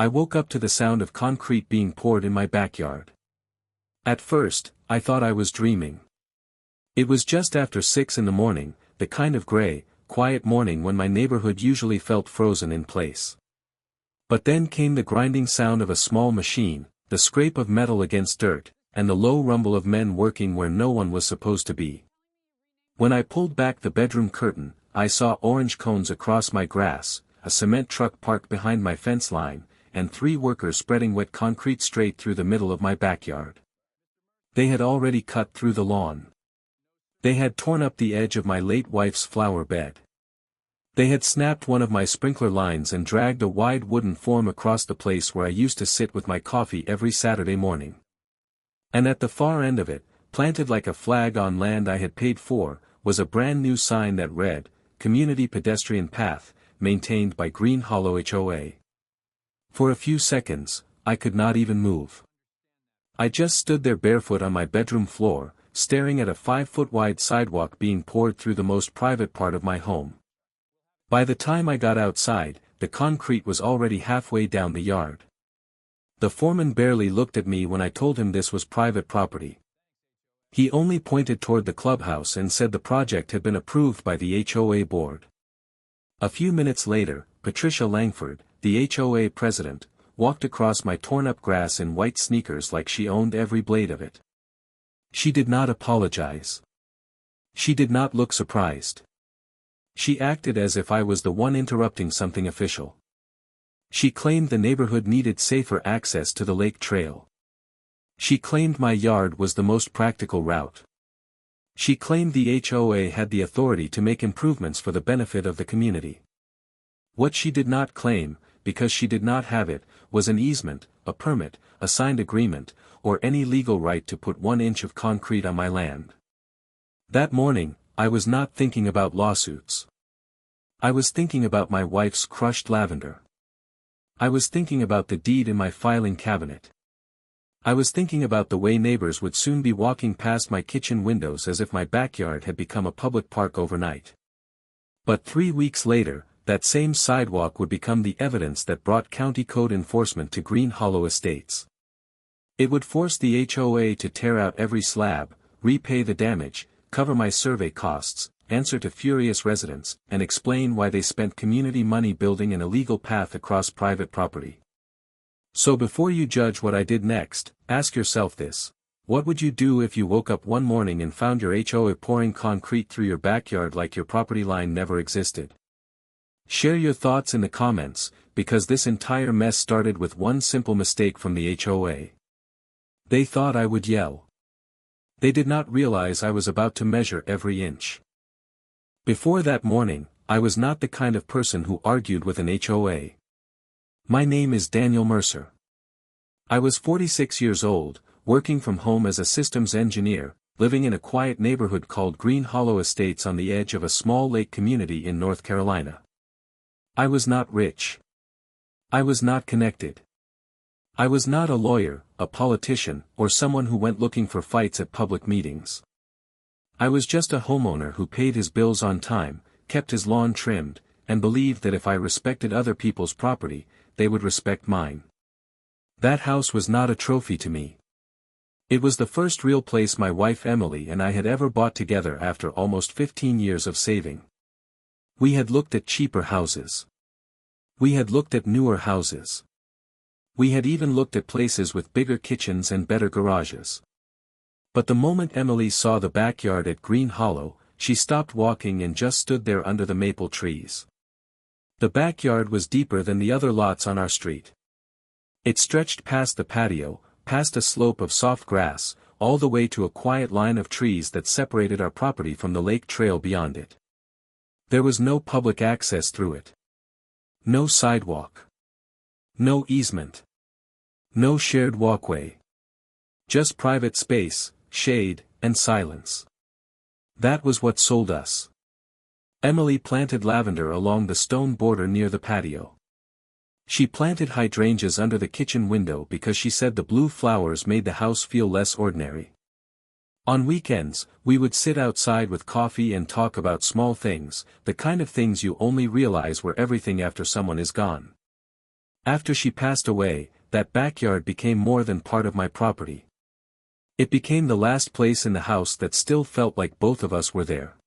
I woke up to the sound of concrete being poured in my backyard. At first, I thought I was dreaming. It was just after 6 in the morning, the kind of gray, quiet morning when my neighborhood usually felt frozen in place. But then came the grinding sound of a small machine, the scrape of metal against dirt, and the low rumble of men working where no one was supposed to be. When I pulled back the bedroom curtain, I saw orange cones across my grass, a cement truck parked behind my fence line, and 3 workers spreading wet concrete straight through the middle of my backyard. They had already cut through the lawn. They had torn up the edge of my late wife's flower bed. They had snapped one of my sprinkler lines and dragged a wide wooden form across the place where I used to sit with my coffee every Saturday morning. And at the far end of it, planted like a flag on land I had paid for, was a brand new sign that read, Community Pedestrian Path, maintained by Green Hollow HOA. For a few seconds, I could not even move. I just stood there barefoot on my bedroom floor, staring at a 5-foot-wide sidewalk being poured through the most private part of my home. By the time I got outside, the concrete was already halfway down the yard. The foreman barely looked at me when I told him this was private property. He only pointed toward the clubhouse and said the project had been approved by the HOA board. A few minutes later, Patricia Langford, the HOA president, walked across my torn-up grass in white sneakers like she owned every blade of it. She did not apologize. She did not look surprised. She acted as if I was the one interrupting something official. She claimed the neighborhood needed safer access to the lake trail. She claimed my yard was the most practical route. She claimed the HOA had the authority to make improvements for the benefit of the community. What she did not claim, because she did not have it, was an easement, a permit, a signed agreement, or any legal right to put 1 inch of concrete on my land. That morning, I was not thinking about lawsuits. I was thinking about my wife's crushed lavender. I was thinking about the deed in my filing cabinet. I was thinking about the way neighbors would soon be walking past my kitchen windows as if my backyard had become a public park overnight. But 3 weeks later, that same sidewalk would become the evidence that brought county code enforcement to Green Hollow Estates. It would force the HOA to tear out every slab, repay the damage, cover my survey costs, answer to furious residents, and explain why they spent community money building an illegal path across private property. So before you judge what I did next, ask yourself this: what would you do if you woke up one morning and found your HOA pouring concrete through your backyard like your property line never existed? Share your thoughts in the comments, because this entire mess started with one simple mistake from the HOA. They thought I would yell. They did not realize I was about to measure every inch. Before that morning, I was not the kind of person who argued with an HOA. My name is Daniel Mercer. I was 46 years old, working from home as a systems engineer, living in a quiet neighborhood called Green Hollow Estates on the edge of a small lake community in North Carolina. I was not rich. I was not connected. I was not a lawyer, a politician, or someone who went looking for fights at public meetings. I was just a homeowner who paid his bills on time, kept his lawn trimmed, and believed that if I respected other people's property, they would respect mine. That house was not a trophy to me. It was the first real place my wife Emily and I had ever bought together after almost 15 years of saving. We had looked at cheaper houses. We had looked at newer houses. We had even looked at places with bigger kitchens and better garages. But the moment Emily saw the backyard at Green Hollow, she stopped walking and just stood there under the maple trees. The backyard was deeper than the other lots on our street. It stretched past the patio, past a slope of soft grass, all the way to a quiet line of trees that separated our property from the lake trail beyond it. There was no public access through it. No sidewalk. No easement. No shared walkway. Just private space, shade, and silence. That was what sold us. Emily planted lavender along the stone border near the patio. She planted hydrangeas under the kitchen window because she said the blue flowers made the house feel less ordinary. On weekends, we would sit outside with coffee and talk about small things, the kind of things you only realize were everything after someone is gone. After she passed away, that backyard became more than part of my property. It became the last place in the house that still felt like both of us were there.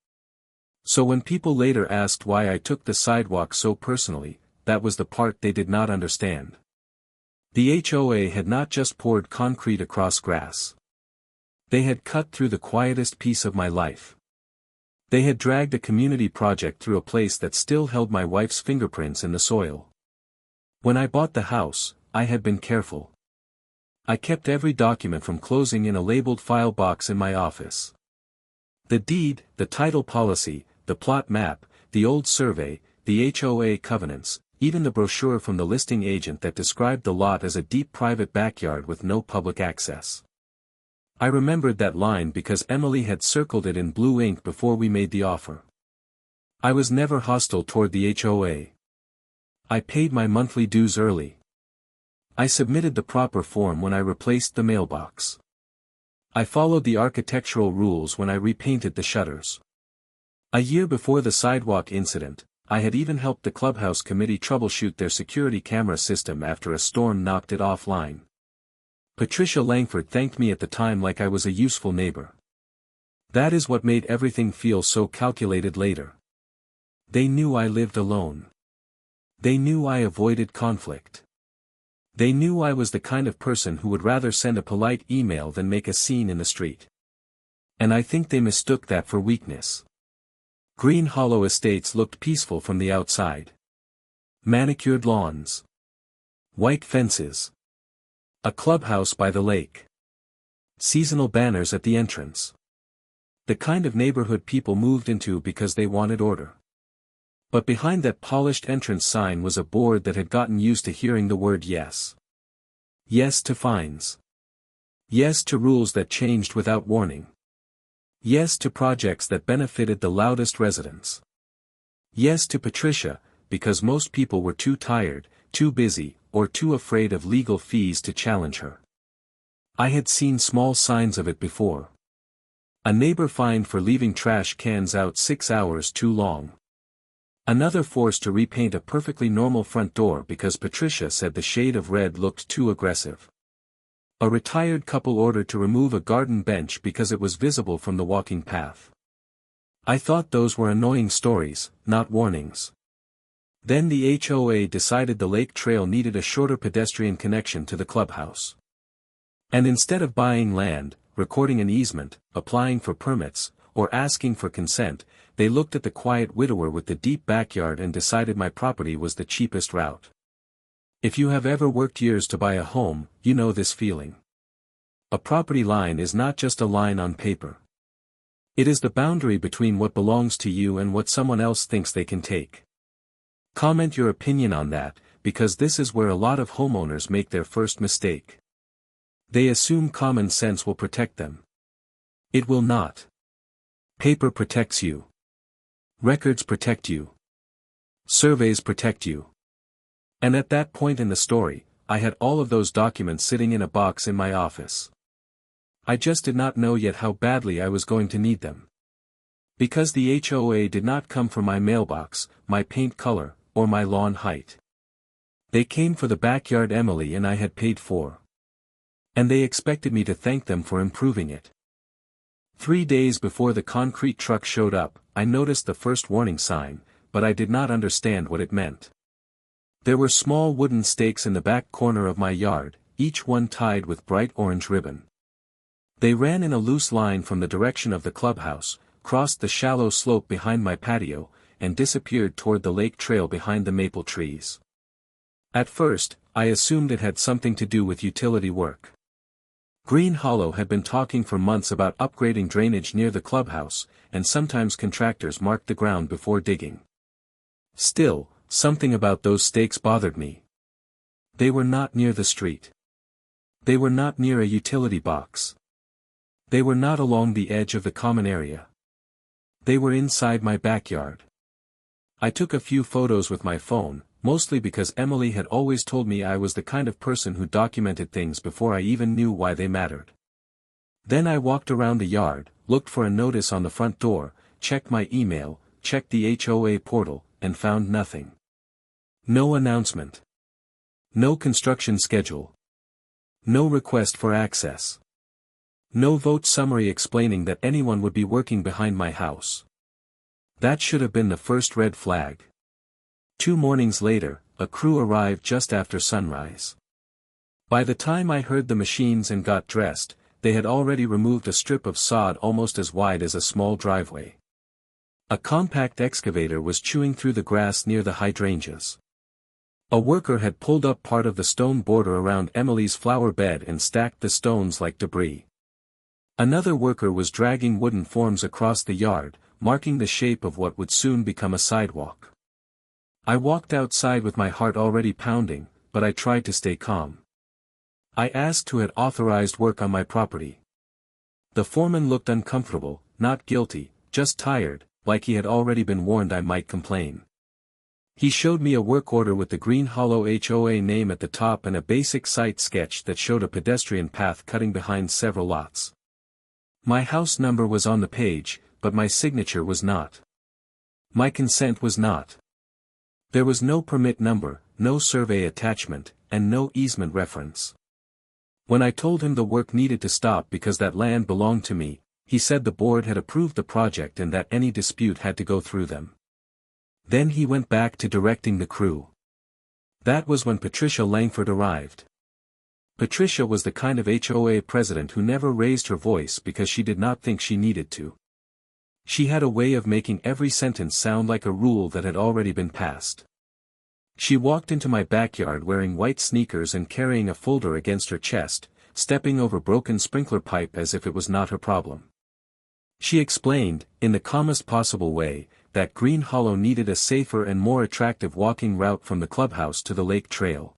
So when people later asked why I took the sidewalk so personally, that was the part they did not understand. The HOA had not just poured concrete across grass. They had cut through the quietest piece of my life. They had dragged a community project through a place that still held my wife's fingerprints in the soil. When I bought the house, I had been careful. I kept every document from closing in a labeled file box in my office. The deed, the title policy, the plot map, the old survey, the HOA covenants, even the brochure from the listing agent that described the lot as a deep private backyard with no public access. I remembered that line because Emily had circled it in blue ink before we made the offer. I was never hostile toward the HOA. I paid my monthly dues early. I submitted the proper form when I replaced the mailbox. I followed the architectural rules when I repainted the shutters. A year before the sidewalk incident, I had even helped the clubhouse committee troubleshoot their security camera system after a storm knocked it offline. Patricia Langford thanked me at the time like I was a useful neighbor. That is what made everything feel so calculated later. They knew I lived alone. They knew I avoided conflict. They knew I was the kind of person who would rather send a polite email than make a scene in the street. And I think they mistook that for weakness. Green Hollow Estates looked peaceful from the outside. Manicured lawns. White fences. A clubhouse by the lake. Seasonal banners at the entrance. The kind of neighborhood people moved into because they wanted order. But behind that polished entrance sign was a board that had gotten used to hearing the word yes. Yes to fines. Yes to rules that changed without warning. Yes to projects that benefited the loudest residents. Yes to Patricia, because most people were too tired, too busy, or too afraid of legal fees to challenge her. I had seen small signs of it before. A neighbor fined for leaving trash cans out 6 hours too long. Another forced to repaint a perfectly normal front door because Patricia said the shade of red looked too aggressive. A retired couple ordered to remove a garden bench because it was visible from the walking path. I thought those were annoying stories, not warnings. Then the HOA decided the lake trail needed a shorter pedestrian connection to the clubhouse. And instead of buying land, recording an easement, applying for permits, or asking for consent, they looked at the quiet widower with the deep backyard and decided my property was the cheapest route. If you have ever worked years to buy a home, you know this feeling. A property line is not just a line on paper. It is the boundary between what belongs to you and what someone else thinks they can take. Comment your opinion on that, because this is where a lot of homeowners make their first mistake. They assume common sense will protect them. It will not. Paper protects you. Records protect you. Surveys protect you. And at that point in the story, I had all of those documents sitting in a box in my office. I just did not know yet how badly I was going to need them. Because the HOA did not come for my mailbox, my paint color, or my lawn height. They came for the backyard Emily and I had paid for. And they expected me to thank them for improving it. 3 days before the concrete truck showed up, I noticed the first warning sign, but I did not understand what it meant. There were small wooden stakes in the back corner of my yard, each one tied with bright orange ribbon. They ran in a loose line from the direction of the clubhouse, crossed the shallow slope behind my patio, and disappeared toward the lake trail behind the maple trees. At first, I assumed it had something to do with utility work. Green Hollow had been talking for months about upgrading drainage near the clubhouse, and sometimes contractors marked the ground before digging. Still, something about those stakes bothered me. They were not near the street. They were not near a utility box. They were not along the edge of the common area. They were inside my backyard. I took a few photos with my phone, mostly because Emily had always told me I was the kind of person who documented things before I even knew why they mattered. Then I walked around the yard, looked for a notice on the front door, checked my email, checked the HOA portal, and found nothing. No announcement. No construction schedule. No request for access. No vote summary explaining that anyone would be working behind my house. That should have been the first red flag. 2 mornings later, a crew arrived just after sunrise. By the time I heard the machines and got dressed, they had already removed a strip of sod almost as wide as a small driveway. A compact excavator was chewing through the grass near the hydrangeas. A worker had pulled up part of the stone border around Emily's flower bed and stacked the stones like debris. Another worker was dragging wooden forms across the yard, marking the shape of what would soon become a sidewalk. I walked outside with my heart already pounding, but I tried to stay calm. I asked who had authorized work on my property. The foreman looked uncomfortable, not guilty, just tired, like he had already been warned I might complain. He showed me a work order with the Green Hollow HOA name at the top and a basic site sketch that showed a pedestrian path cutting behind several lots. My house number was on the page, but my signature was not. My consent was not. There was no permit number, no survey attachment, and no easement reference. When I told him the work needed to stop because that land belonged to me, he said the board had approved the project and that any dispute had to go through them. Then he went back to directing the crew. That was when Patricia Langford arrived. Patricia was the kind of HOA president who never raised her voice because she did not think she needed to. She had a way of making every sentence sound like a rule that had already been passed. She walked into my backyard wearing white sneakers and carrying a folder against her chest, stepping over broken sprinkler pipe as if it was not her problem. She explained, in the calmest possible way, that Green Hollow needed a safer and more attractive walking route from the clubhouse to the lake trail.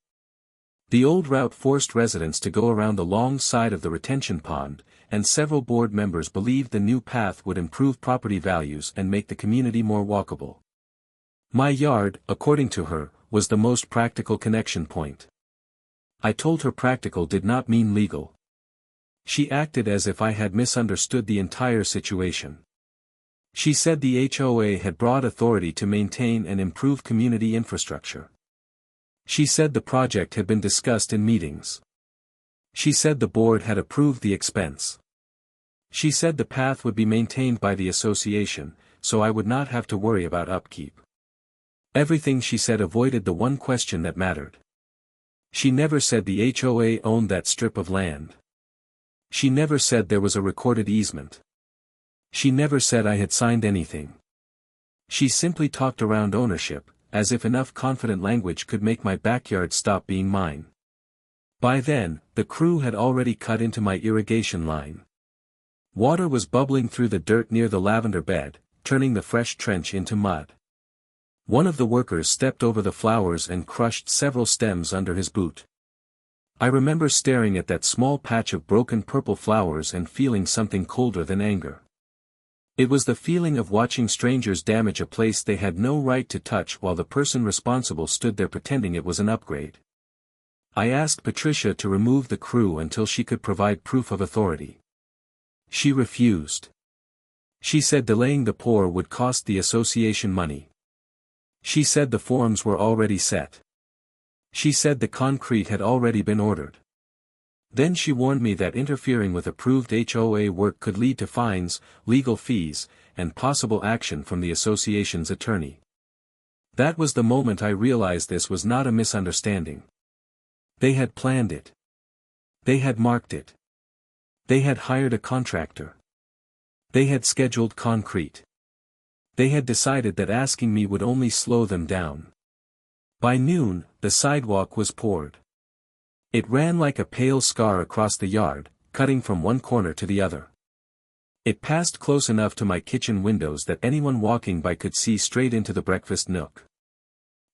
The old route forced residents to go around the long side of the retention pond, and several board members believed the new path would improve property values and make the community more walkable. My yard, according to her, was the most practical connection point. I told her practical did not mean legal. She acted as if I had misunderstood the entire situation. She said the HOA had broad authority to maintain and improve community infrastructure. She said the project had been discussed in meetings. She said the board had approved the expense. She said the path would be maintained by the association, so I would not have to worry about upkeep. Everything she said avoided the one question that mattered. She never said the HOA owned that strip of land. She never said there was a recorded easement. She never said I had signed anything. She simply talked around ownership, as if enough confident language could make my backyard stop being mine. By then, the crew had already cut into my irrigation line. Water was bubbling through the dirt near the lavender bed, turning the fresh trench into mud. One of the workers stepped over the flowers and crushed several stems under his boot. I remember staring at that small patch of broken purple flowers and feeling something colder than anger. It was the feeling of watching strangers damage a place they had no right to touch while the person responsible stood there pretending it was an upgrade. I asked Patricia to remove the crew until she could provide proof of authority. She refused. She said delaying the pour would cost the association money. She said the forms were already set. She said the concrete had already been ordered. Then she warned me that interfering with approved HOA work could lead to fines, legal fees, and possible action from the association's attorney. That was the moment I realized this was not a misunderstanding. They had planned it. They had marked it. They had hired a contractor. They had scheduled concrete. They had decided that asking me would only slow them down. By noon, the sidewalk was poured. It ran like a pale scar across the yard, cutting from one corner to the other. It passed close enough to my kitchen windows that anyone walking by could see straight into the breakfast nook.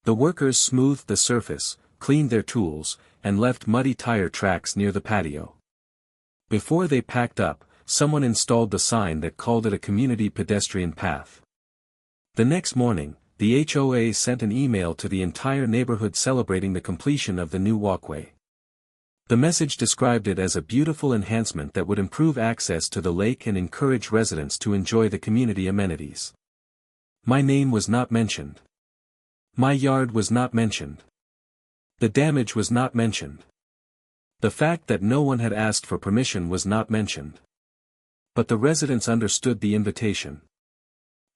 The workers smoothed the surface, cleaned their tools, and left muddy tire tracks near the patio. Before they packed up, someone installed the sign that called it a community pedestrian path. The next morning, the HOA sent an email to the entire neighborhood celebrating the completion of the new walkway. The message described it as a beautiful enhancement that would improve access to the lake and encourage residents to enjoy the community amenities. My name was not mentioned. My yard was not mentioned. The damage was not mentioned. The fact that no one had asked for permission was not mentioned. But the residents understood the invitation.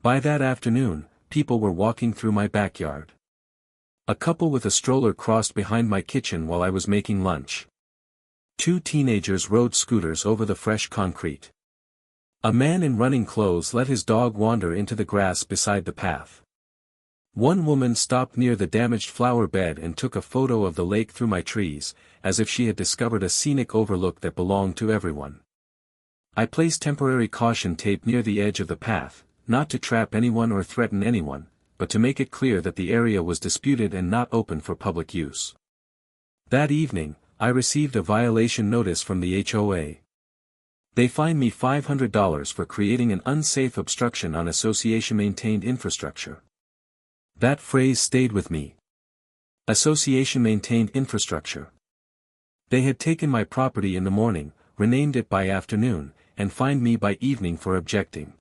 By that afternoon, people were walking through my backyard. A couple with a stroller crossed behind my kitchen while I was making lunch. 2 teenagers rode scooters over the fresh concrete. A man in running clothes let his dog wander into the grass beside the path. One woman stopped near the damaged flower bed and took a photo of the lake through my trees, as if she had discovered a scenic overlook that belonged to everyone. I placed temporary caution tape near the edge of the path, not to trap anyone or threaten anyone, but to make it clear that the area was disputed and not open for public use. That evening, I received a violation notice from the HOA. They fined me $500 for creating an unsafe obstruction on association-maintained infrastructure. That phrase stayed with me. Association-maintained infrastructure. They had taken my property in the morning, renamed it by afternoon, and fined me by evening for objecting.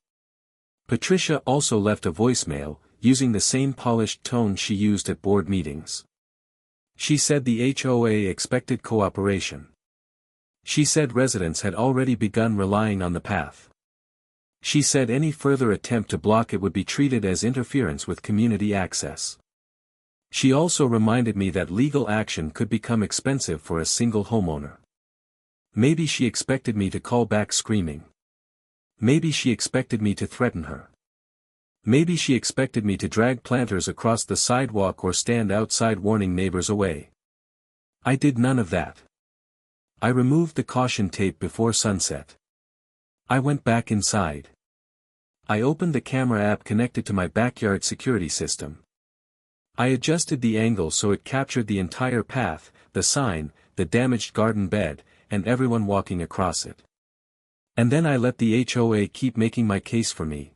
Patricia also left a voicemail, using the same polished tone she used at board meetings. She said the HOA expected cooperation. She said residents had already begun relying on the path. She said any further attempt to block it would be treated as interference with community access. She also reminded me that legal action could become expensive for a single homeowner. Maybe she expected me to call back screaming. Maybe she expected me to threaten her. Maybe she expected me to drag planters across the sidewalk or stand outside warning neighbors away. I did none of that. I removed the caution tape before sunset. I went back inside. I opened the camera app connected to my backyard security system. I adjusted the angle so it captured the entire path, the sign, the damaged garden bed, and everyone walking across it. And then I let the HOA keep making my case for me.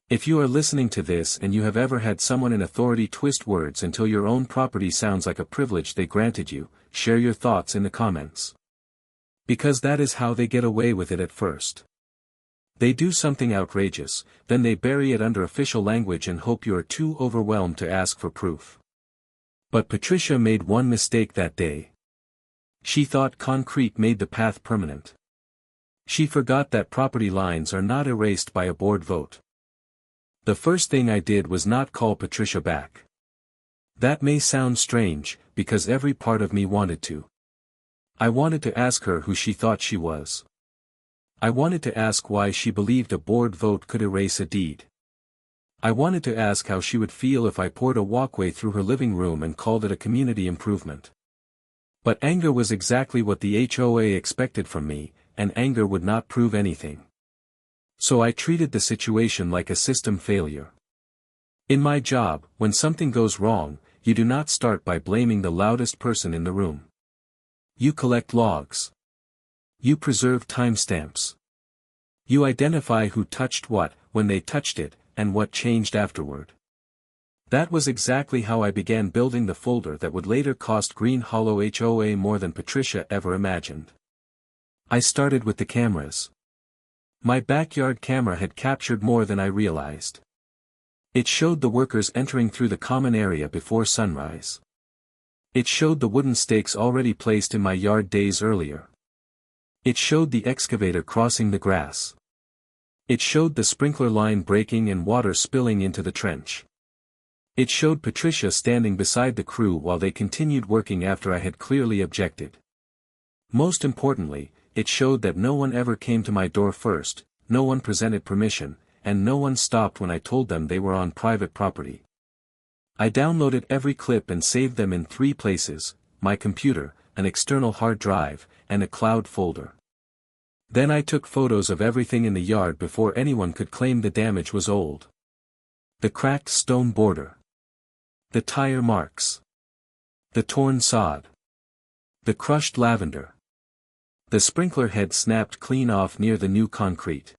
If you are listening to this and you have ever had someone in authority twist words until your own property sounds like a privilege they granted you, share your thoughts in the comments. Because that is how they get away with it at first. They do something outrageous, then they bury it under official language and hope you are too overwhelmed to ask for proof. But Patricia made one mistake that day. She thought concrete made the path permanent. She forgot that property lines are not erased by a board vote. The first thing I did was not call Patricia back. That may sound strange, because every part of me wanted to. I wanted to ask her who she thought she was. I wanted to ask why she believed a board vote could erase a deed. I wanted to ask how she would feel if I poured a walkway through her living room and called it a community improvement. But anger was exactly what the HOA expected from me, and anger would not prove anything. So I treated the situation like a system failure. In my job, when something goes wrong, you do not start by blaming the loudest person in the room. You collect logs. You preserve timestamps. You identify who touched what, when they touched it, and what changed afterward. That was exactly how I began building the folder that would later cost Green Hollow HOA more than Patricia ever imagined. I started with the cameras. My backyard camera had captured more than I realized. It showed the workers entering through the common area before sunrise. It showed the wooden stakes already placed in my yard days earlier. It showed the excavator crossing the grass. It showed the sprinkler line breaking and water spilling into the trench. It showed Patricia standing beside the crew while they continued working after I had clearly objected. Most importantly, it showed that no one ever came to my door first, no one presented permission, and no one stopped when I told them they were on private property. I downloaded every clip and saved them in 3 places: my computer, an external hard drive, and a cloud folder. Then I took photos of everything in the yard before anyone could claim the damage was old. The cracked stone border. The tire marks. The torn sod. The crushed lavender. The sprinkler head snapped clean off near the new concrete.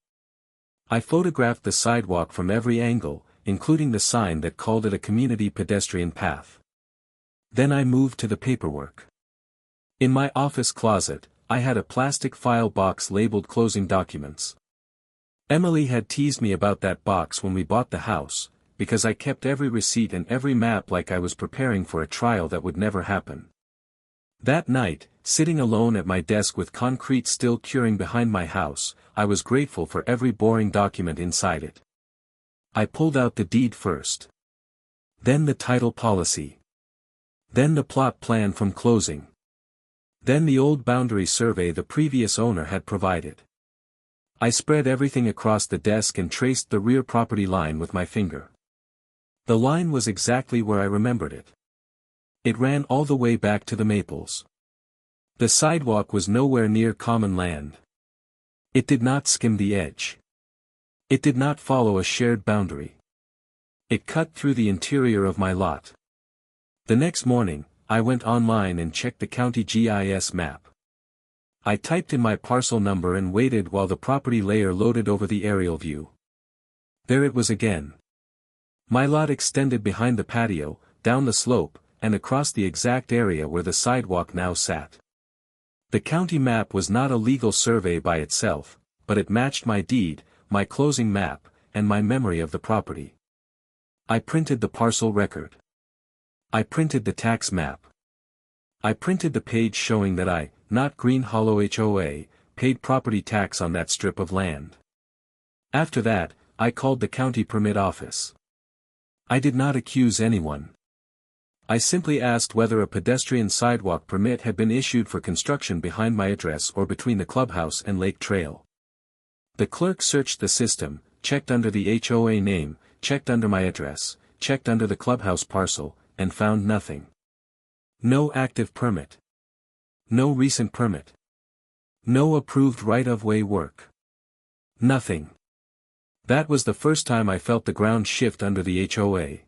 I photographed the sidewalk from every angle, including the sign that called it a community pedestrian path. Then I moved to the paperwork. In my office closet, I had a plastic file box labeled closing documents. Emily had teased me about that box when we bought the house, because I kept every receipt and every map like I was preparing for a trial that would never happen. That night, sitting alone at my desk with concrete still curing behind my house, I was grateful for every boring document inside it. I pulled out the deed first. Then the title policy. Then the plot plan from closing. Then the old boundary survey the previous owner had provided. I spread everything across the desk and traced the rear property line with my finger. The line was exactly where I remembered it. It ran all the way back to the maples. The sidewalk was nowhere near common land. It did not skim the edge. It did not follow a shared boundary. It cut through the interior of my lot. The next morning, I went online and checked the county GIS map. I typed in my parcel number and waited while the property layer loaded over the aerial view. There it was again. My lot extended behind the patio, down the slope, and across the exact area where the sidewalk now sat. The county map was not a legal survey by itself, but it matched my deed, my closing map, and my memory of the property. I printed the parcel record. I printed the tax map. I printed the page showing that I, not Green Hollow HOA, paid property tax on that strip of land. After that, I called the county permit office. I did not accuse anyone. I simply asked whether a pedestrian sidewalk permit had been issued for construction behind my address or between the clubhouse and lake trail. The clerk searched the system, checked under the HOA name, checked under my address, checked under the clubhouse parcel, and found nothing. No active permit. No recent permit. No approved right-of-way work. Nothing. That was the first time I felt the ground shift under the HOA.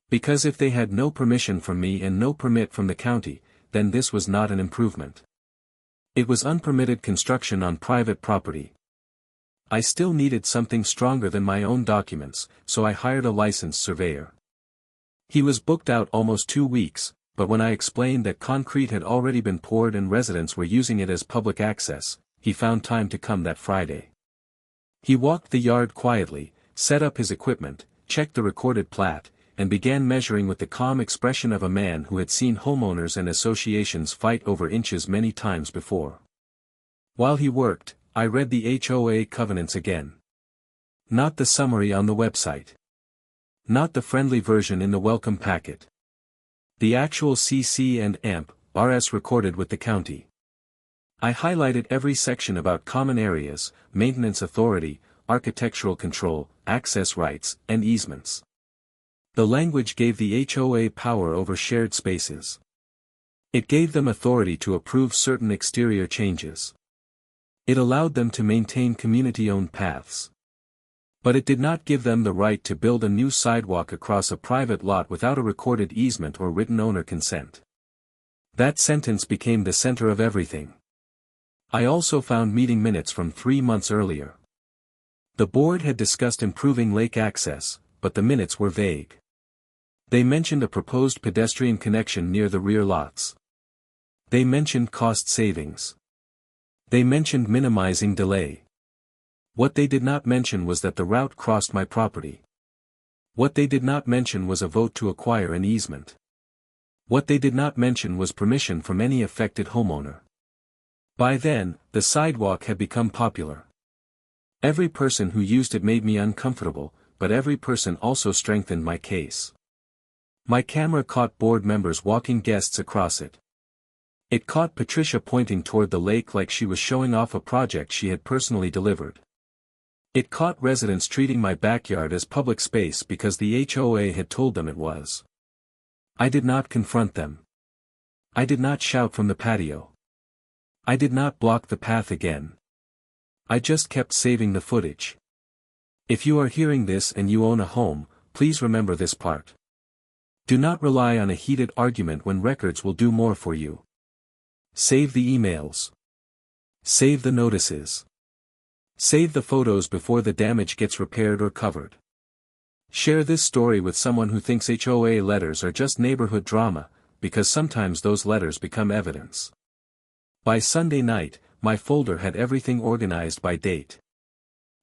Because if they had no permission from me and no permit from the county, then this was not an improvement. It was unpermitted construction on private property. I still needed something stronger than my own documents, so I hired a licensed surveyor. He was booked out almost 2 weeks, but when I explained that concrete had already been poured and residents were using it as public access, he found time to come that Friday. He walked the yard quietly, set up his equipment, checked the recorded plat, and began measuring with the calm expression of a man who had seen homeowners and associations fight over inches many times before. While he worked, I read the HOA covenants again. Not the summary on the website. Not the friendly version in the welcome packet. The actual CC and AMP, RS recorded with the county. I highlighted every section about common areas, maintenance authority, architectural control, access rights, and easements. The language gave the HOA power over shared spaces. It gave them authority to approve certain exterior changes. It allowed them to maintain community-owned paths. But it did not give them the right to build a new sidewalk across a private lot without a recorded easement or written owner consent. That sentence became the center of everything. I also found meeting minutes from 3 months earlier. The board had discussed improving lake access, but the minutes were vague. They mentioned a proposed pedestrian connection near the rear lots. They mentioned cost savings. They mentioned minimizing delay. What they did not mention was that the route crossed my property. What they did not mention was a vote to acquire an easement. What they did not mention was permission from any affected homeowner. By then, the sidewalk had become popular. Every person who used it made me uncomfortable, but every person also strengthened my case. My camera caught board members walking guests across it. It caught Patricia pointing toward the lake like she was showing off a project she had personally delivered. It caught residents treating my backyard as public space because the HOA had told them it was. I did not confront them. I did not shout from the patio. I did not block the path again. I just kept saving the footage. If you are hearing this and you own a home, please remember this part. Do not rely on a heated argument when records will do more for you. Save the emails. Save the notices. Save the photos before the damage gets repaired or covered. Share this story with someone who thinks HOA letters are just neighborhood drama, because sometimes those letters become evidence. By Sunday night, my folder had everything organized by date.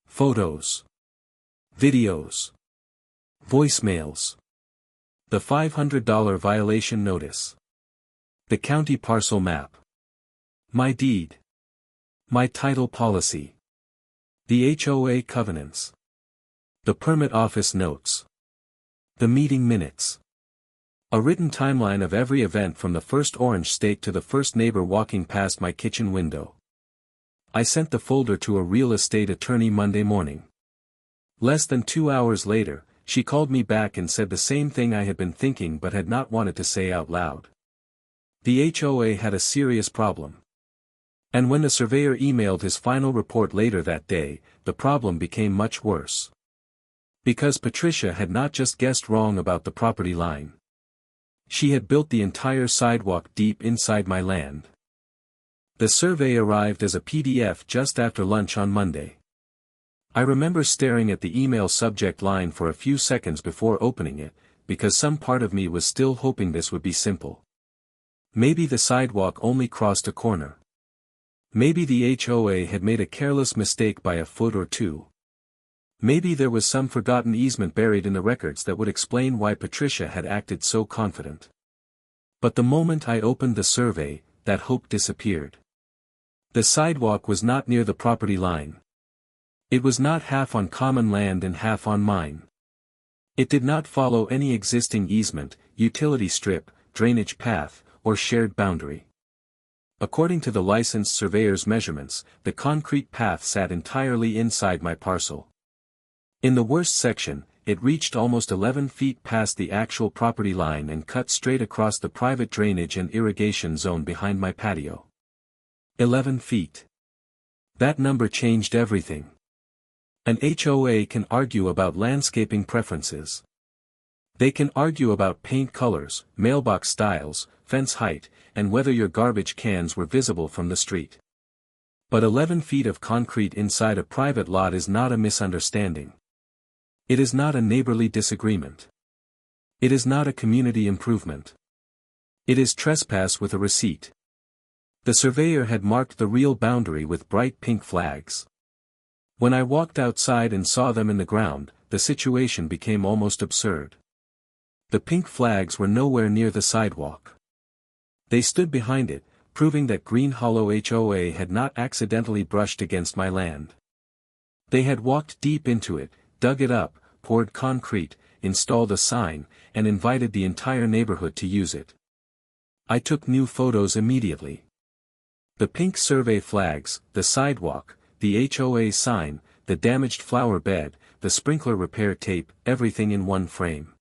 Photos. Videos. Voicemails. The $500 violation notice. The county parcel map. My deed. My title policy. The HOA covenants. The permit office notes. The meeting minutes. A written timeline of every event from the first orange steak to the first neighbor walking past my kitchen window. I sent the folder to a real estate attorney Monday morning. Less than 2 hours later, she called me back and said the same thing I had been thinking but had not wanted to say out loud. The HOA had a serious problem. And when the surveyor emailed his final report later that day, the problem became much worse. Because Patricia had not just guessed wrong about the property line. She had built the entire sidewalk deep inside my land. The survey arrived as a PDF just after lunch on Monday. I remember staring at the email subject line for a few seconds before opening it, because some part of me was still hoping this would be simple. Maybe the sidewalk only crossed a corner. Maybe the HOA had made a careless mistake by a foot or two. Maybe there was some forgotten easement buried in the records that would explain why Patricia had acted so confident. But the moment I opened the survey, that hope disappeared. The sidewalk was not near the property line. It was not half on common land and half on mine. It did not follow any existing easement, utility strip, drainage path, or shared boundary. According to the licensed surveyor's measurements, the concrete path sat entirely inside my parcel. In the worst section, it reached almost 11 feet past the actual property line and cut straight across the private drainage and irrigation zone behind my patio. 11 feet. That number changed everything. An HOA can argue about landscaping preferences. They can argue about paint colors, mailbox styles, fence height, and whether your garbage cans were visible from the street. But 11 feet of concrete inside a private lot is not a misunderstanding. It is not a neighborly disagreement. It is not a community improvement. It is trespass with a receipt. The surveyor had marked the real boundary with bright pink flags. When I walked outside and saw them in the ground, the situation became almost absurd. The pink flags were nowhere near the sidewalk. They stood behind it, proving that Green Hollow HOA had not accidentally brushed against my land. They had walked deep into it, dug it up, poured concrete, installed a sign, and invited the entire neighborhood to use it. I took new photos immediately. The pink survey flags, the sidewalk, the HOA sign, the damaged flower bed, the sprinkler repair tape, everything in one frame.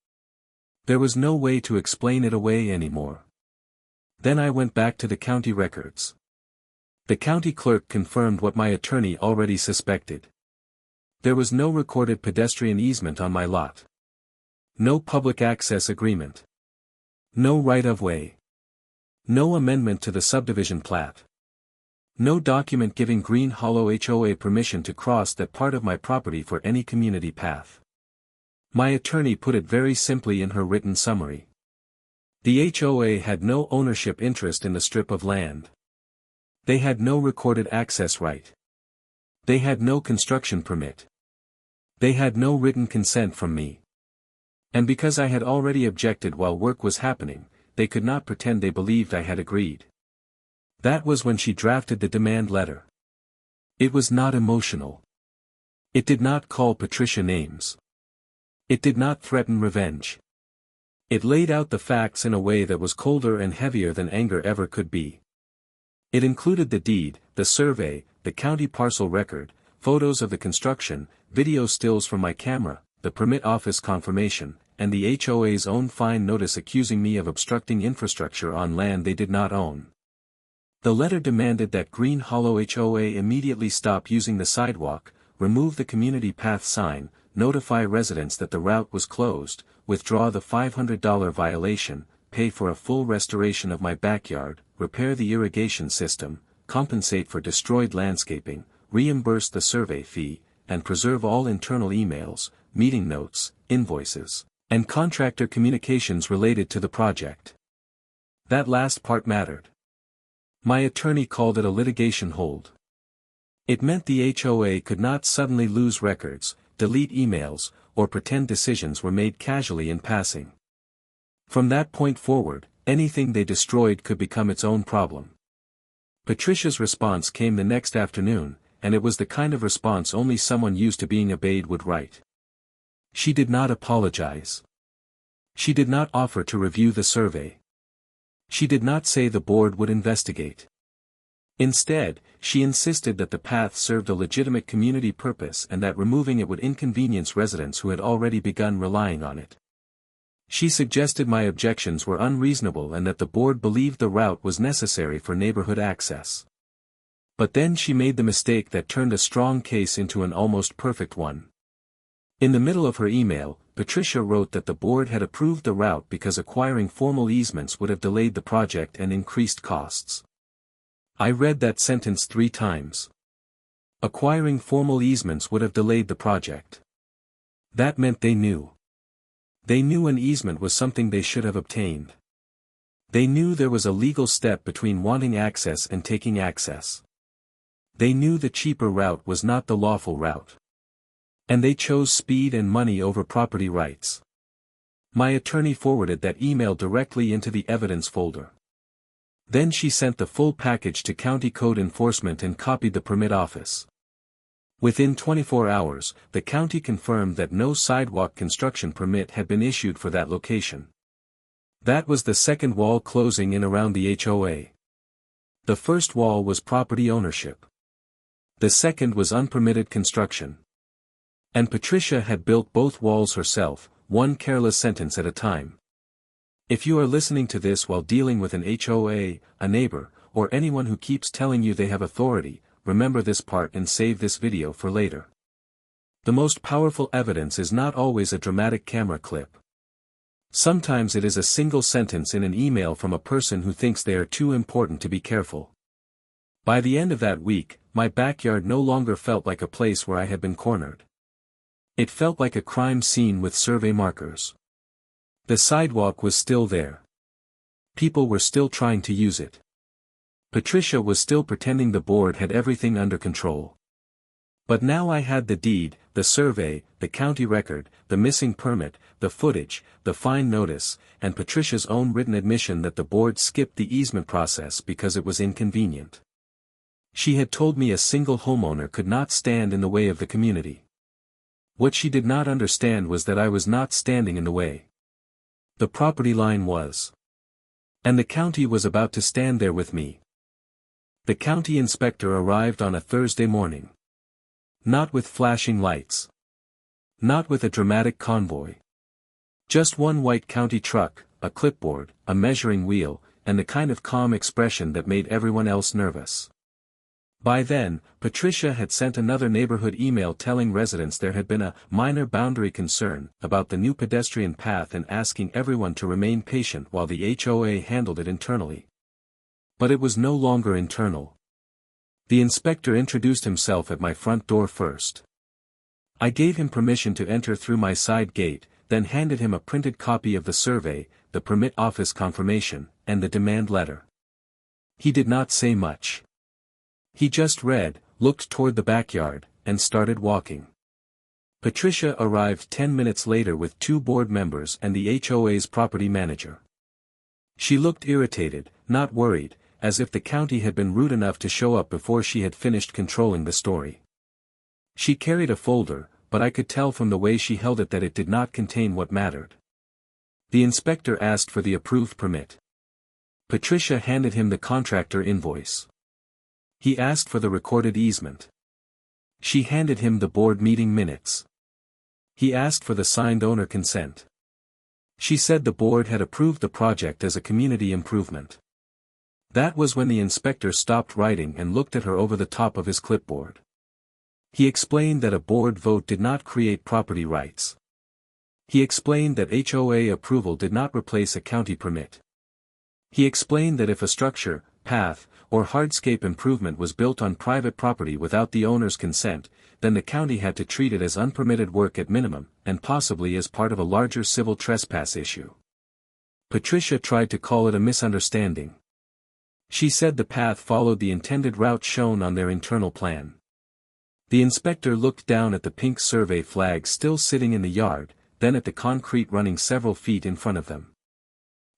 There was no way to explain it away anymore. Then I went back to the county records. The county clerk confirmed what my attorney already suspected. There was no recorded pedestrian easement on my lot. No public access agreement. No right-of-way. No amendment to the subdivision plat. No document giving Green Hollow HOA permission to cross that part of my property for any community path. My attorney put it very simply in her written summary. The HOA had no ownership interest in the strip of land. They had no recorded access right. They had no construction permit. They had no written consent from me. And because I had already objected while work was happening, they could not pretend they believed I had agreed. That was when she drafted the demand letter. It was not emotional. It did not call Patricia names. It did not threaten revenge. It laid out the facts in a way that was colder and heavier than anger ever could be. It included the deed, the survey, the county parcel record, photos of the construction, video stills from my camera, the permit office confirmation, and the HOA's own fine notice accusing me of obstructing infrastructure on land they did not own. The letter demanded that Green Hollow HOA immediately stop using the sidewalk, remove the community path sign, notify residents that the route was closed, withdraw the $500 violation, pay for a full restoration of my backyard, repair the irrigation system, compensate for destroyed landscaping, reimburse the survey fee, and preserve all internal emails, meeting notes, invoices, and contractor communications related to the project. That last part mattered. My attorney called it a litigation hold. It meant the HOA could not suddenly lose records, delete emails, or pretend decisions were made casually in passing. From that point forward, anything they destroyed could become its own problem. Patricia's response came the next afternoon, and it was the kind of response only someone used to being obeyed would write. She did not apologize. She did not offer to review the survey. She did not say the board would investigate. Instead, she insisted that the path served a legitimate community purpose and that removing it would inconvenience residents who had already begun relying on it. She suggested my objections were unreasonable and that the board believed the route was necessary for neighborhood access. But then she made the mistake that turned a strong case into an almost perfect one. In the middle of her email, Patricia wrote that the board had approved the route because acquiring formal easements would have delayed the project and increased costs. I read that sentence 3 times. Acquiring formal easements would have delayed the project. That meant they knew. They knew an easement was something they should have obtained. They knew there was a legal step between wanting access and taking access. They knew the cheaper route was not the lawful route. And they chose speed and money over property rights. My attorney forwarded that email directly into the evidence folder. Then she sent the full package to County Code Enforcement and copied the permit office. Within 24 hours, the county confirmed that no sidewalk construction permit had been issued for that location. That was the second wall closing in around the HOA. The first wall was property ownership. The second was unpermitted construction. And Patricia had built both walls herself, one careless sentence at a time. If you are listening to this while dealing with an HOA, a neighbor, or anyone who keeps telling you they have authority, remember this part and save this video for later. The most powerful evidence is not always a dramatic camera clip. Sometimes it is a single sentence in an email from a person who thinks they are too important to be careful. By the end of that week, my backyard no longer felt like a place where I had been cornered. It felt like a crime scene with survey markers. The sidewalk was still there. People were still trying to use it. Patricia was still pretending the board had everything under control. But now I had the deed, the survey, the county record, the missing permit, the footage, the fine notice, and Patricia's own written admission that the board skipped the easement process because it was inconvenient. She had told me a single homeowner could not stand in the way of the community. What she did not understand was that I was not standing in the way. The property line was. And the county was about to stand there with me. The county inspector arrived on a Thursday morning. Not with flashing lights. Not with a dramatic convoy. Just one white county truck, a clipboard, a measuring wheel, and the kind of calm expression that made everyone else nervous. By then, Patricia had sent another neighborhood email telling residents there had been a minor boundary concern about the new pedestrian path and asking everyone to remain patient while the HOA handled it internally. But it was no longer internal. The inspector introduced himself at my front door first. I gave him permission to enter through my side gate, then handed him a printed copy of the survey, the permit office confirmation, and the demand letter. He did not say much. He just read, looked toward the backyard, and started walking. Patricia arrived 10 minutes later with 2 board members and the HOA's property manager. She looked irritated, not worried, as if the county had been rude enough to show up before she had finished controlling the story. She carried a folder, but I could tell from the way she held it that it did not contain what mattered. The inspector asked for the approved permit. Patricia handed him the contractor invoice. He asked for the recorded easement. She handed him the board meeting minutes. He asked for the signed owner consent. She said the board had approved the project as a community improvement. That was when the inspector stopped writing and looked at her over the top of his clipboard. He explained that a board vote did not create property rights. He explained that HOA approval did not replace a county permit. He explained that if a structure, path, or hardscape improvement was built on private property without the owner's consent, then the county had to treat it as unpermitted work at minimum, and possibly as part of a larger civil trespass issue. Patricia tried to call it a misunderstanding. She said the path followed the intended route shown on their internal plan. The inspector looked down at the pink survey flag still sitting in the yard, then at the concrete running several feet in front of them.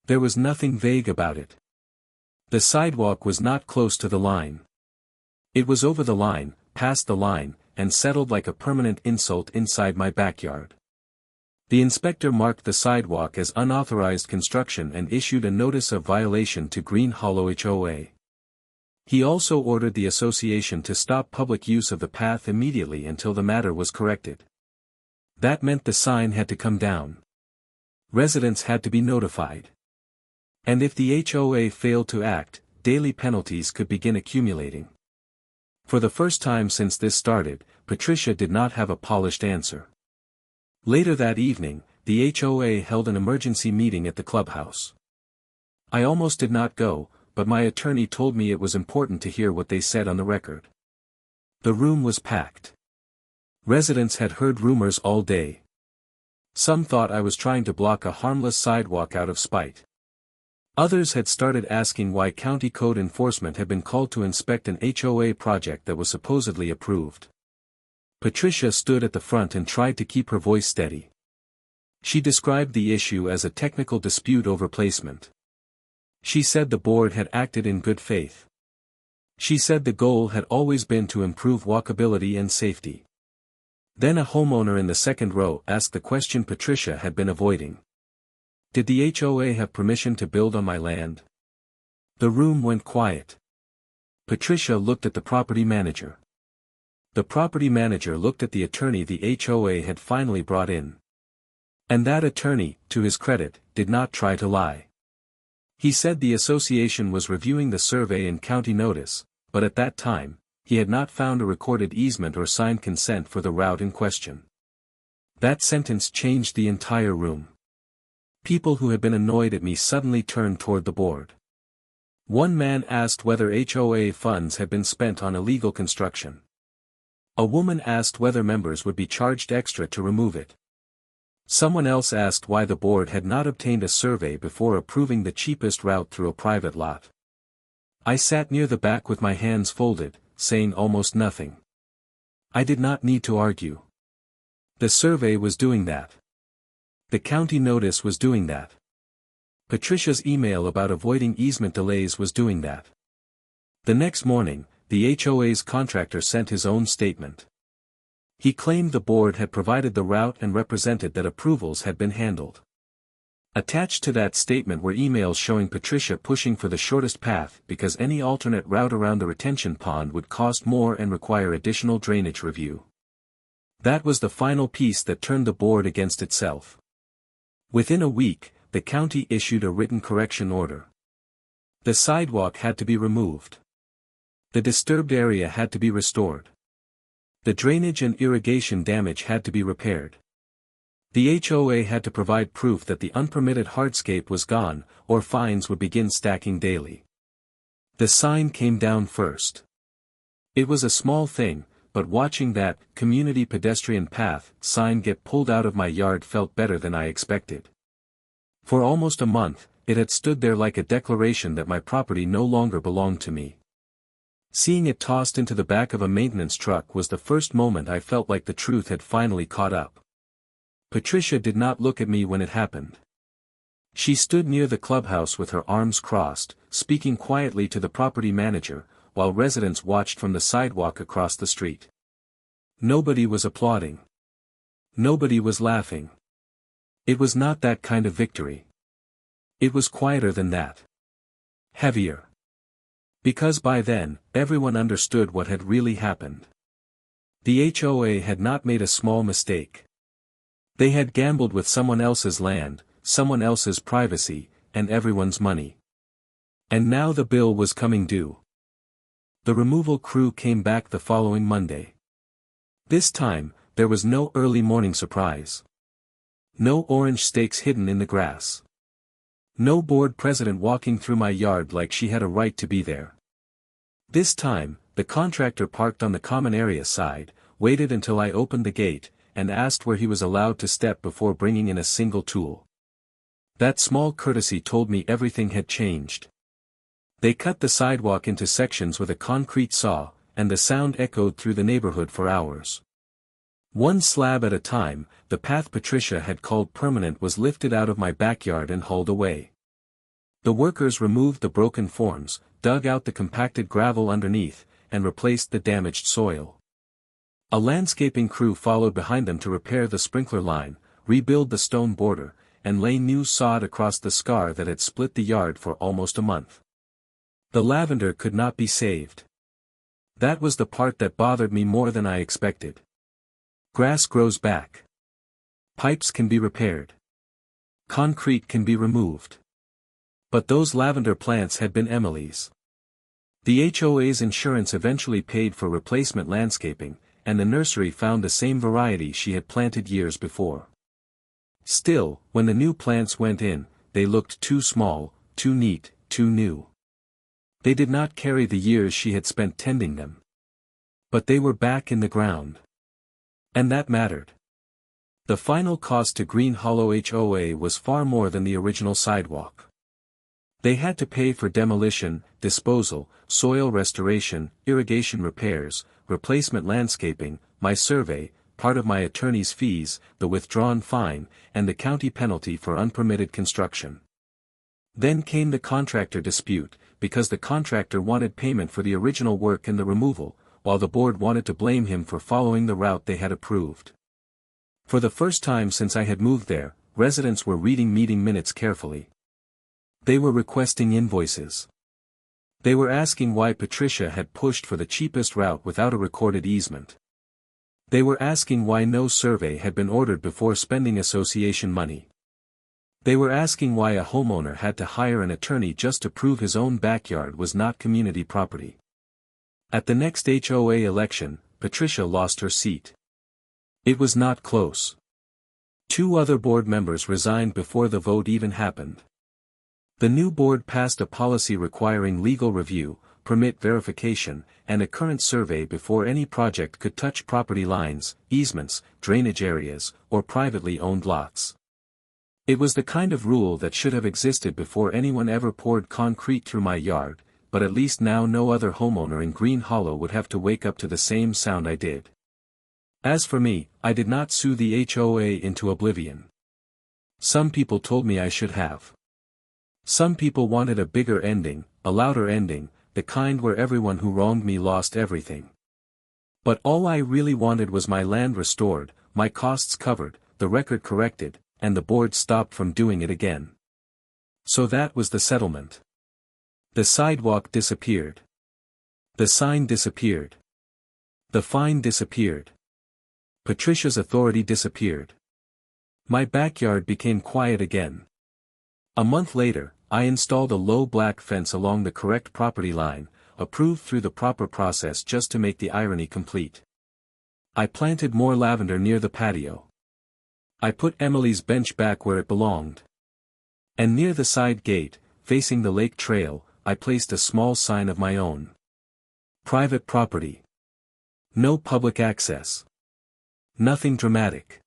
There was nothing vague about it. The sidewalk was not close to the line. It was over the line, past the line, and settled like a permanent insult inside my backyard. The inspector marked the sidewalk as unauthorized construction and issued a notice of violation to Green Hollow HOA. He also ordered the association to stop public use of the path immediately until the matter was corrected. That meant the sign had to come down. Residents had to be notified. And if the HOA failed to act, daily penalties could begin accumulating. For the first time since this started, Patricia did not have a polished answer. Later that evening, the HOA held an emergency meeting at the clubhouse. I almost did not go, but my attorney told me it was important to hear what they said on the record. The room was packed. Residents had heard rumors all day. Some thought I was trying to block a harmless sidewalk out of spite. Others had started asking why county code enforcement had been called to inspect an HOA project that was supposedly approved. Patricia stood at the front and tried to keep her voice steady. She described the issue as a technical dispute over placement. She said the board had acted in good faith. She said the goal had always been to improve walkability and safety. Then a homeowner in the second row asked the question Patricia had been avoiding. Did the HOA have permission to build on my land? The room went quiet. Patricia looked at the property manager. The property manager looked at the attorney the HOA had finally brought in. And that attorney, to his credit, did not try to lie. He said the association was reviewing the survey and county notice, but at that time, he had not found a recorded easement or signed consent for the route in question. That sentence changed the entire room. People who had been annoyed at me suddenly turned toward the board. One man asked whether HOA funds had been spent on illegal construction. A woman asked whether members would be charged extra to remove it. Someone else asked why the board had not obtained a survey before approving the cheapest route through a private lot. I sat near the back with my hands folded, saying almost nothing. I did not need to argue. The survey was doing that. The county notice was doing that. Patricia's email about avoiding easement delays was doing that. The next morning, the HOA's contractor sent his own statement. He claimed the board had provided the route and represented that approvals had been handled. Attached to that statement were emails showing Patricia pushing for the shortest path because any alternate route around the retention pond would cost more and require additional drainage review. That was the final piece that turned the board against itself. Within a week, the county issued a written correction order. The sidewalk had to be removed. The disturbed area had to be restored. The drainage and irrigation damage had to be repaired. The HOA had to provide proof that the unpermitted hardscape was gone, or fines would begin stacking daily. The sign came down first. It was a small thing, but watching that community pedestrian path sign get pulled out of my yard felt better than I expected. For almost a month, it had stood there like a declaration that my property no longer belonged to me. Seeing it tossed into the back of a maintenance truck was the first moment I felt like the truth had finally caught up. Patricia did not look at me when it happened. She stood near the clubhouse with her arms crossed, speaking quietly to the property manager, while residents watched from the sidewalk across the street. Nobody was applauding. Nobody was laughing. It was not that kind of victory. It was quieter than that. Heavier. Because by then, everyone understood what had really happened. The HOA had not made a small mistake. They had gambled with someone else's land, someone else's privacy, and everyone's money. And now the bill was coming due. The removal crew came back the following Monday. This time, there was no early morning surprise. No orange stakes hidden in the grass. No board president walking through my yard like she had a right to be there. This time, the contractor parked on the common area side, waited until I opened the gate, and asked where he was allowed to step before bringing in a single tool. That small courtesy told me everything had changed. They cut the sidewalk into sections with a concrete saw, and the sound echoed through the neighborhood for hours. One slab at a time, the path Patricia had called permanent was lifted out of my backyard and hauled away. The workers removed the broken forms, dug out the compacted gravel underneath, and replaced the damaged soil. A landscaping crew followed behind them to repair the sprinkler line, rebuild the stone border, and lay new sod across the scar that had split the yard for almost a month. The lavender could not be saved. That was the part that bothered me more than I expected. Grass grows back. Pipes can be repaired. Concrete can be removed. But those lavender plants had been Emily's. The HOA's insurance eventually paid for replacement landscaping, and the nursery found the same variety she had planted years before. Still, when the new plants went in, they looked too small, too neat, too new. They did not carry the years she had spent tending them. But they were back in the ground. And that mattered. The final cost to Green Hollow HOA was far more than the original sidewalk. They had to pay for demolition, disposal, soil restoration, irrigation repairs, replacement landscaping, my survey, part of my attorney's fees, the withdrawn fine, and the county penalty for unpermitted construction. Then came the contractor dispute, because the contractor wanted payment for the original work and the removal, while the board wanted to blame him for following the route they had approved. For the first time since I had moved there, residents were reading meeting minutes carefully. They were requesting invoices. They were asking why Patricia had pushed for the cheapest route without a recorded easement. They were asking why no survey had been ordered before spending association money. They were asking why a homeowner had to hire an attorney just to prove his own backyard was not community property. At the next HOA election, Patricia lost her seat. It was not close. 2 other board members resigned before the vote even happened. The new board passed a policy requiring legal review, permit verification, and a current survey before any project could touch property lines, easements, drainage areas, or privately owned lots. It was the kind of rule that should have existed before anyone ever poured concrete through my yard, but at least now no other homeowner in Green Hollow would have to wake up to the same sound I did. As for me, I did not sue the HOA into oblivion. Some people told me I should have. Some people wanted a bigger ending, a louder ending, the kind where everyone who wronged me lost everything. But all I really wanted was my land restored, my costs covered, the record corrected, and the board stopped from doing it again. So that was the settlement. The sidewalk disappeared. The sign disappeared. The fine disappeared. Patricia's authority disappeared. My backyard became quiet again. A month later, I installed a low black fence along the correct property line, approved through the proper process just to make the irony complete. I planted more lavender near the patio. I put Emily's bench back where it belonged. And near the side gate, facing the lake trail, I placed a small sign of my own. Private property. No public access. Nothing dramatic.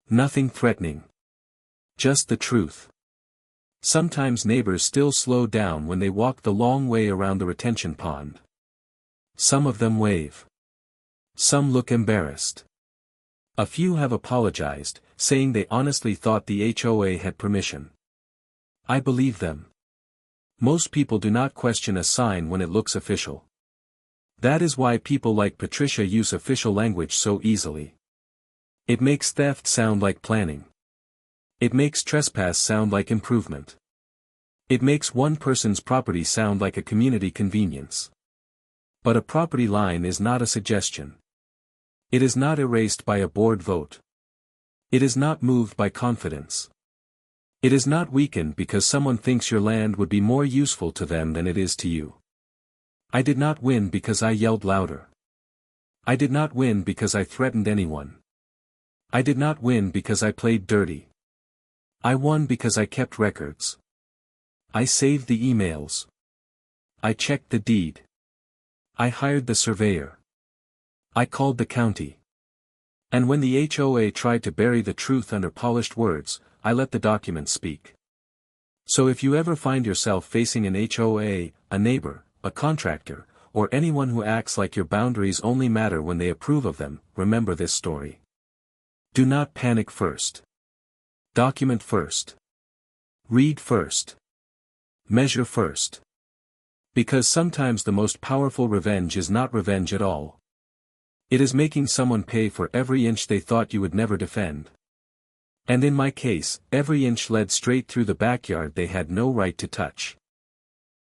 Nothing threatening. Just the truth. Sometimes neighbors still slow down when they walk the long way around the retention pond. Some of them wave. Some look embarrassed. A few have apologized, saying they honestly thought the HOA had permission. I believe them. Most people do not question a sign when it looks official. That is why people like Patricia use official language so easily. It makes theft sound like planning. It makes trespass sound like improvement. It makes one person's property sound like a community convenience. But a property line is not a suggestion. It is not erased by a board vote. It is not moved by confidence. It is not weakened because someone thinks your land would be more useful to them than it is to you. I did not win because I yelled louder. I did not win because I threatened anyone. I did not win because I played dirty. I won because I kept records. I saved the emails. I checked the deed. I hired the surveyor. I called the county. And when the HOA tried to bury the truth under polished words, I let the documents speak. So if you ever find yourself facing an HOA, a neighbor, a contractor, or anyone who acts like your boundaries only matter when they approve of them, remember this story. Do not panic first. Document first. Read first. Measure first. Because sometimes the most powerful revenge is not revenge at all. It is making someone pay for every inch they thought you would never defend. And in my case, every inch led straight through the backyard they had no right to touch.